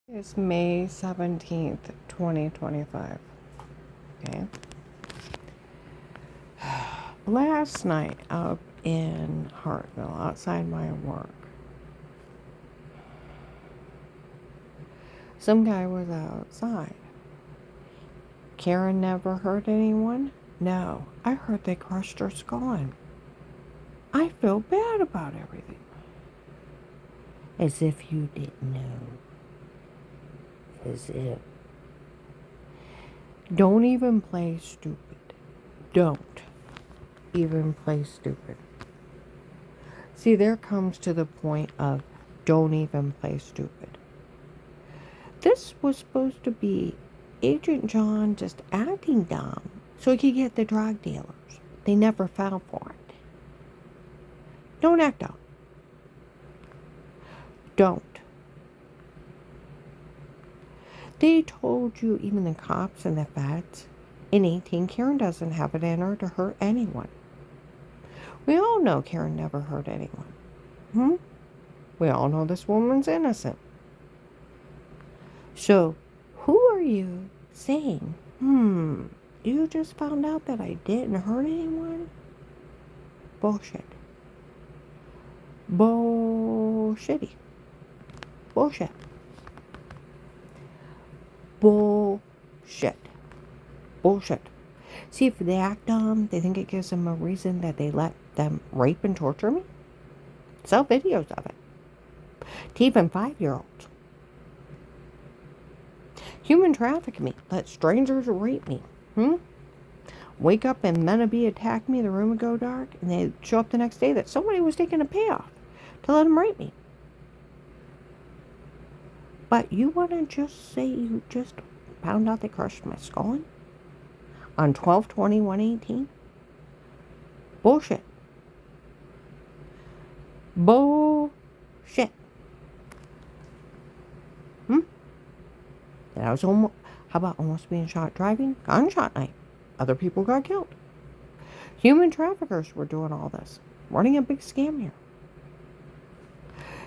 It's May 17th, 2025. Okay. Last night up in Hartville, outside my work, some guy was outside. Karen never hurt anyone? No, I heard they crushed her skull in. I feel bad about everything. As if you didn't know. As if. Don't even play stupid. Don't even play stupid. See, there comes to the point of don't even play stupid. This was supposed to be Agent John just acting dumb so he could get the drug dealers. They never fell for it. Don't act dumb. Don't. They told you, even the cops and the feds, in 18, Karen doesn't have it in her to hurt anyone. We all know Karen never hurt anyone. We all know this woman's innocent. So, who are you saying, you just found out that I didn't hurt anyone? Bullshit. Bullshitty. Bullshit. Bullshit. Bullshit. See, if they act dumb, they think it gives them a reason that they let them rape and torture me? Sell videos of it. To even 5-year-olds. Human traffic me. Let strangers rape me. Wake up and Menabee attack me, the room would go dark, and they'd show up the next day that somebody was taking a payoff to let them rape me. But you want to just say you just found out they crushed my skull in? On 12/21/18? Bullshit. Bullshit. That was almost, how about almost being shot driving? Gunshot night. Other people got killed. Human traffickers were doing all this. Running a big scam here.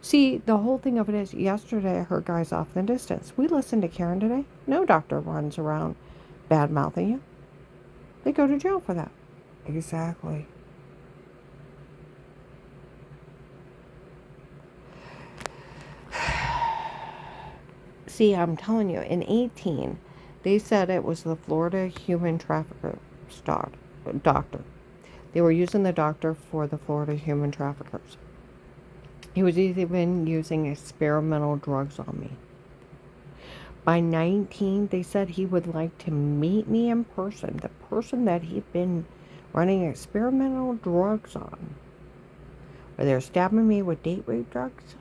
See, the whole thing of it is, yesterday I heard guys off in the distance. We listened to Karen today. No doctor runs around bad-mouthing you. They go to jail for that. Exactly. See, I'm telling you, in 18, they said it was the Florida human trafficker doctor. They were using the doctor for the Florida human traffickers. He was even using experimental drugs on me. By 19, they said he would like to meet me in person, the person that he'd been running experimental drugs on. Where they're stabbing me with date rape drugs.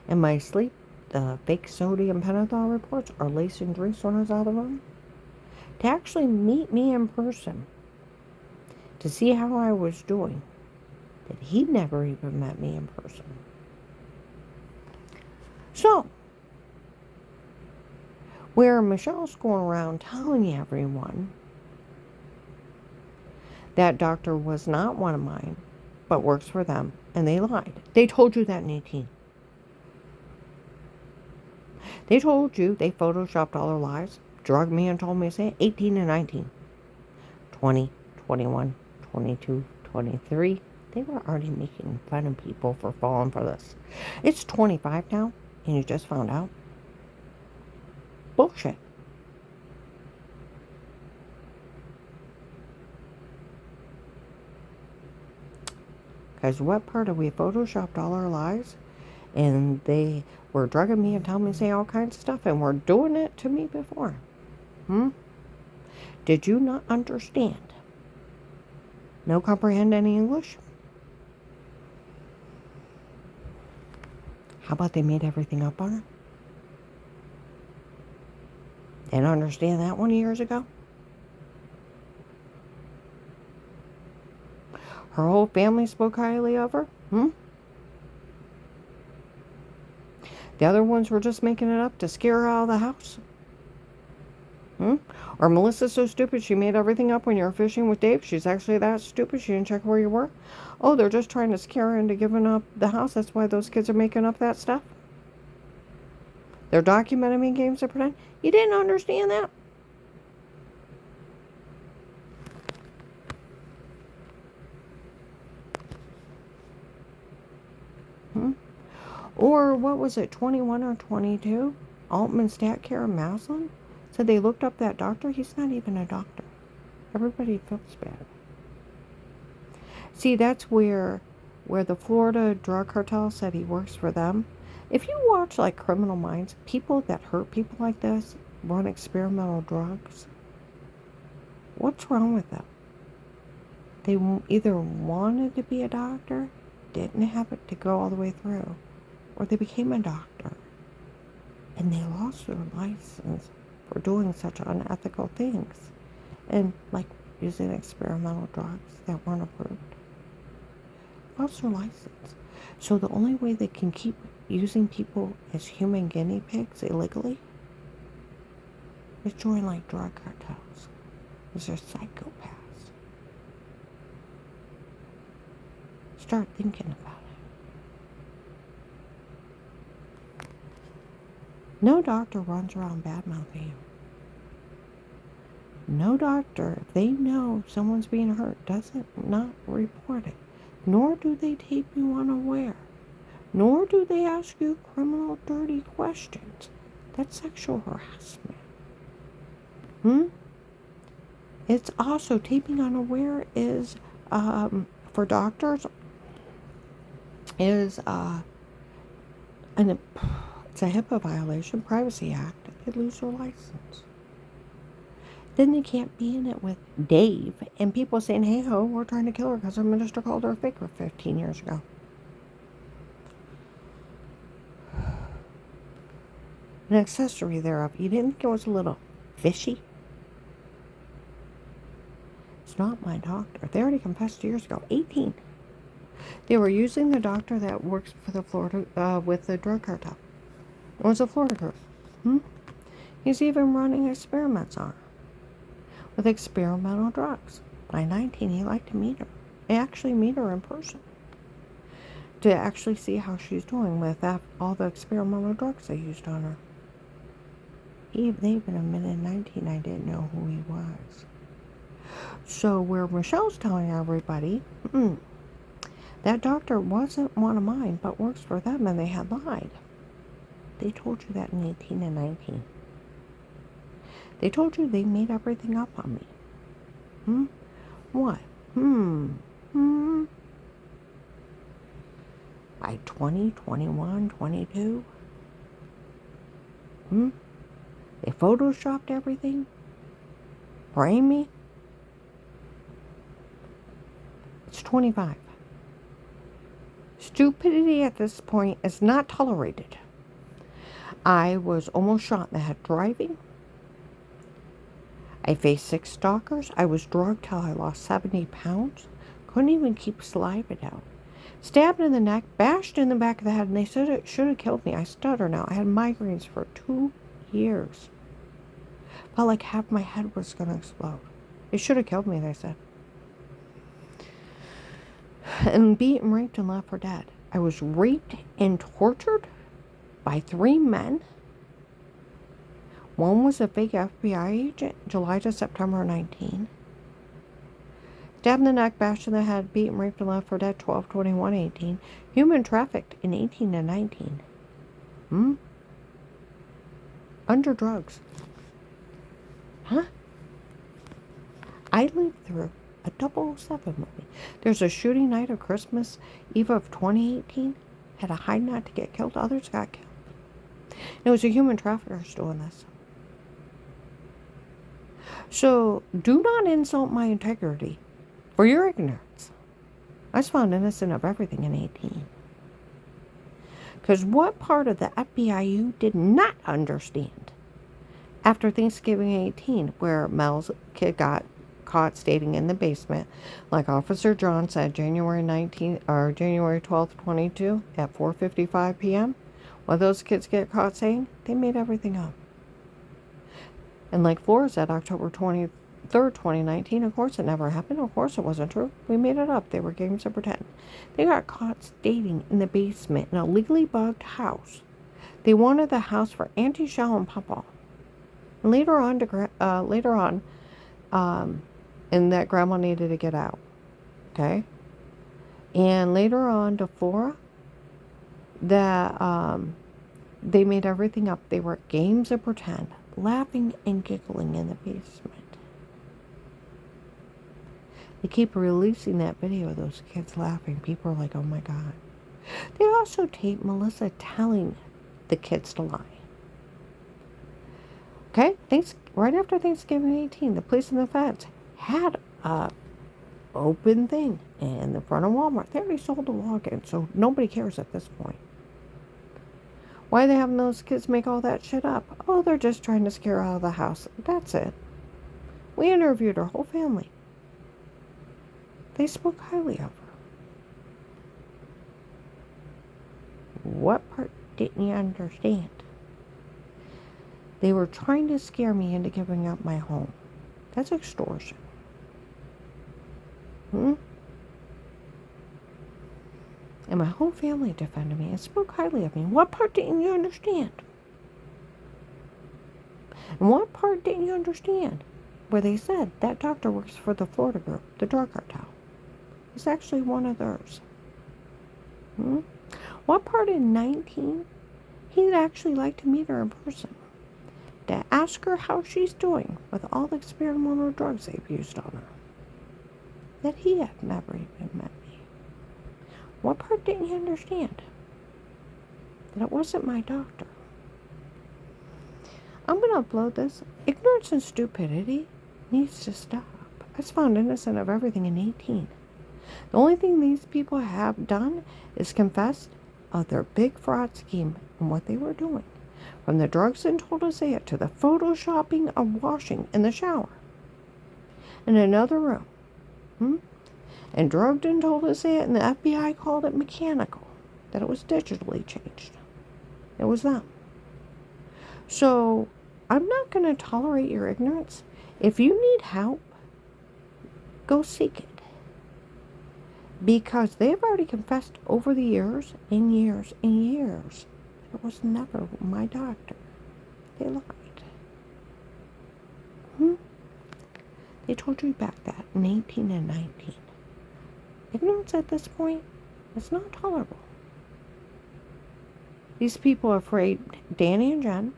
In my sleep, the fake sodium pentothal reports are lacing drinks when I was out of the room. To actually meet me in person, to see how I was doing, that he'd never even met me in person. So, where Michelle's going around telling everyone that doctor was not one of mine, but works for them, and they lied. They told you that in 18. They told you, they photoshopped all their lies, drugged me and told me to say it. 18 and 19. 20, 21, 22, 23. They were already making fun of people for falling for this. It's 25 now, and you just found out. Bullshit. Because what part of we photoshopped all our lies, and they were drugging me and telling me to say all kinds of stuff, and were doing it to me before. Did you not understand? No comprehend any English? How about they made everything up on her? Didn't understand that one years ago? Her whole family spoke highly of her? The other ones were just making it up to scare her out of the house? Or Melissa's so stupid she made everything up when you were fishing with Dave? She's actually that stupid she didn't check where you were? Oh, they're just trying to scare her into giving up the house. That's why those kids are making up that stuff? They're documenting me games of pretend. You didn't understand that? Hmm? Or what was it, 21 or 22? Altman Stat Care Maslin said they looked up that doctor. He's not even a doctor. Everybody feels bad. See, that's where the Florida drug cartel said he works for them. If you watch like Criminal Minds, people that hurt people like this run experimental drugs. What's wrong with them? They either wanted to be a doctor, didn't have it to go all the way through, or they became a doctor and they lost their license for doing such unethical things and like using experimental drugs that weren't approved. Lost their license. So the only way they can keep using people as human guinea pigs illegally is join like drug cartels. Because they're psychopaths. Start thinking about it. No doctor runs around bad-mouthing you. No doctor, if they know someone's being hurt, doesn't not report it. Nor do they tape you unaware. Nor do they ask you criminal dirty questions. That's sexual harassment. It's also taping unaware is for doctors is it's a HIPAA violation, Privacy Act. They lose their license. Then they can't be in it with Dave and people saying, hey ho, we're trying to kill her because our minister called her a faker 15 years ago. An accessory thereof. You didn't think it was a little fishy? It's not my doctor. They already confessed years ago. 18. They were using the doctor that works for the Florida, with the drug cartel. It was a Florida group. He's even running experiments on her with experimental drugs. By 19, he liked to meet her. He actually meet her in person to actually see how she's doing with all the experimental drugs they used on her. They even admitted in 19 I didn't know who he was. So where Michelle's telling everybody, that doctor wasn't one of mine, but works for them, and they had lied. They told you that in 18 and 19. They told you they made everything up on me. What? By 20, 21, 22? They photoshopped everything? Frame me? It's 25. Stupidity at this point is not tolerated. I was almost shot in the head driving. I faced 6 stalkers. I was drugged till I lost 70 pounds. Couldn't even keep saliva down. Stabbed in the neck, bashed in the back of the head, and they said it should have killed me. I stutter now. I had migraines for 2 years. Felt like half my head was going to explode. It should have killed me, they said. And beaten, raped, and left for dead. I was raped and tortured by 3 men. One was a fake FBI agent, July to September 19. Stabbed in the neck, bashed in the head, beaten, raped, and left for dead, 12/21/18. Human trafficked in 18 and 19. Under drugs. I lived through a 007 movie. There's a shooting night of Christmas Eve of 2018. Had to hide not to get killed. Others got killed. It was a human trafficker doing this. So do not insult my integrity for your ignorance. I was found innocent of everything in 18. Because what part of the FBI did not understand after Thanksgiving 18, where Mel's kid got caught staying in the basement, like Officer John said, January 12th, 22 at 4:55 p.m. What those kids get caught saying? They made everything up. And like Flora said, October 23rd, 2019, of course it never happened. Of course it wasn't true. We made it up. They were games of pretend. They got caught staying in the basement in a legally bugged house They wanted the house for Auntie Shell and Papa. And later on, and that Grandma needed to get out. Okay? And later on to Flora, that they made everything up. They were games of pretend, laughing and giggling in the basement. They keep releasing that video of those kids laughing. People are like, oh my God. They also taped Melissa telling the kids to lie. Okay? Right after Thanksgiving 18, the police and the feds had a open thing in the front of Walmart. They already sold the login, so nobody cares at this point. Why are they having those kids make all that shit up? Oh, they're just trying to scare her out of the house. That's it. We interviewed her whole family. They spoke highly of her. What part didn't you understand? They were trying to scare me into giving up my home. That's extortion. And my whole family defended me and spoke highly of me. What part didn't you understand? And what part didn't you understand? Where they said that doctor works for the Florida group, the drug cartel. He's actually one of theirs. What part in 19? He'd actually like to meet her in person. To ask her how she's doing with all the experimental drugs they've used on her. That he had never even met me. What part didn't you understand? That it wasn't my doctor. I'm going to upload this. Ignorance and stupidity needs to stop. I was found innocent of everything in 18. The only thing these people have done is confessed of their big fraud scheme and what they were doing. From the drugs and told to say it to the photoshopping of washing in the shower. In another room. And drugged and told to say it, and the FBI called it mechanical. That it was digitally changed. It was them. So, I'm not going to tolerate your ignorance. If you need help, go seek it. Because they've already confessed over the years and years and years that it was never my doctor. They lied. They told you back that in 18 and 19. Ignorance at this point is not tolerable. These people are afraid Danny and Jen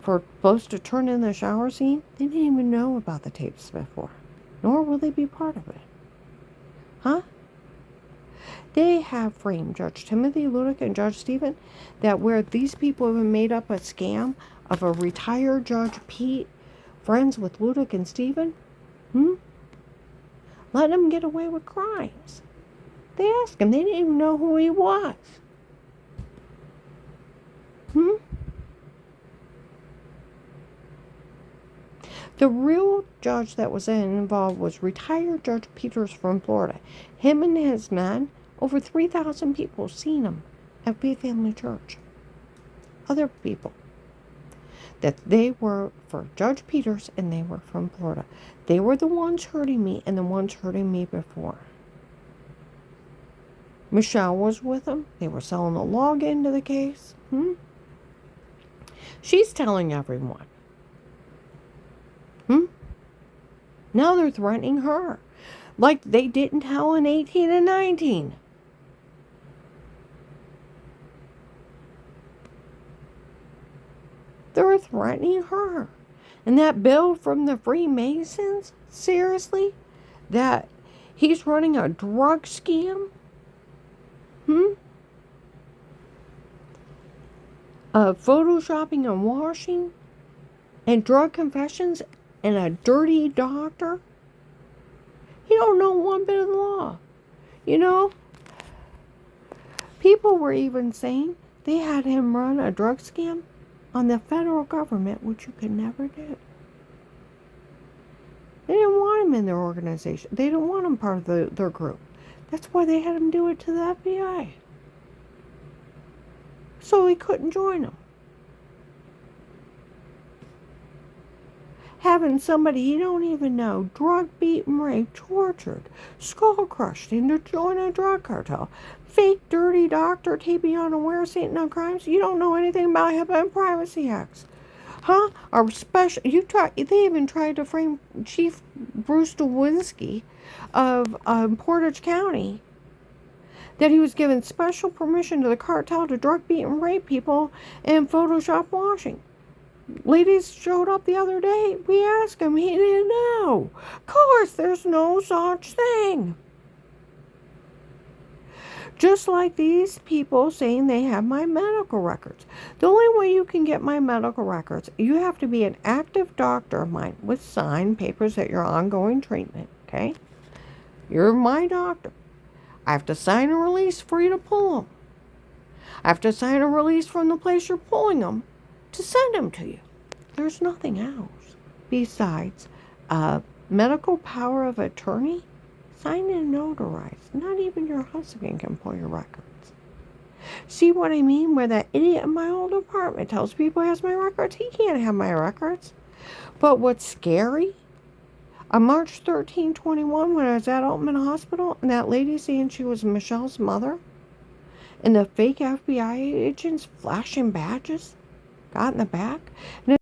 for supposed to turn in the shower scene. They didn't even know about the tapes before. Nor will they be part of it. They have framed Judge Timothy Ludick and Judge Stephen that where these people have made up a scam of a retired Judge Pete friends with Ludick and Stephen. Letting him get away with crimes. They asked him. They didn't even know who he was. The real judge that was involved was retired Judge Peters from Florida. Him and his men, over 3,000 people seen him at Faith Family Church. Other people. That they were for Judge Peters and they were from Florida. They were the ones hurting me and the ones hurting me before. Michelle was with them. They were selling the login to the case. She's telling everyone. Now they're threatening her. Like they didn't tell in 18 and 19. They're threatening her. And that bill from the Freemasons, seriously? That he's running a drug scam? Photoshopping and washing? And drug confessions? And a dirty doctor? He don't know one bit of the law. You know? People were even saying they had him run a drug scam on the federal government, which you could never do. They didn't want him in their organization. They didn't want him part of their group. That's why they had him do it to the FBI. So he couldn't join them. having somebody you don't even know drug, beaten, raped, tortured, skull crushed, and to join a drug cartel. Fake, dirty doctor, taping unaware, Satan on crimes. You don't know anything about HIPAA and Privacy Acts. Huh? Our special, they even tried to frame Chief Bruce Lewinsky of Portage County, that he was given special permission to the cartel to drug, beat, and rape people in Photoshop washing. Ladies showed up the other day. We asked him. He didn't know. Of course, there's no such thing. Just like these people saying they have my medical records. The only way you can get my medical records, you have to be an active doctor of mine with signed papers that you're ongoing treatment, okay? You're my doctor. I have to sign a release for you to pull them. I have to sign a release from the place you're pulling them to send them to you. There's nothing else besides medical power of attorney, signed and notarized. Not even your husband can pull your records. See what I mean? Where that idiot in my old apartment tells people he has my records. He can't have my records. But what's scary? On March 13, 21, when I was at Altman Hospital, and that lady saying she was Michelle's mother, and the fake FBI agents flashing badges got in the back. And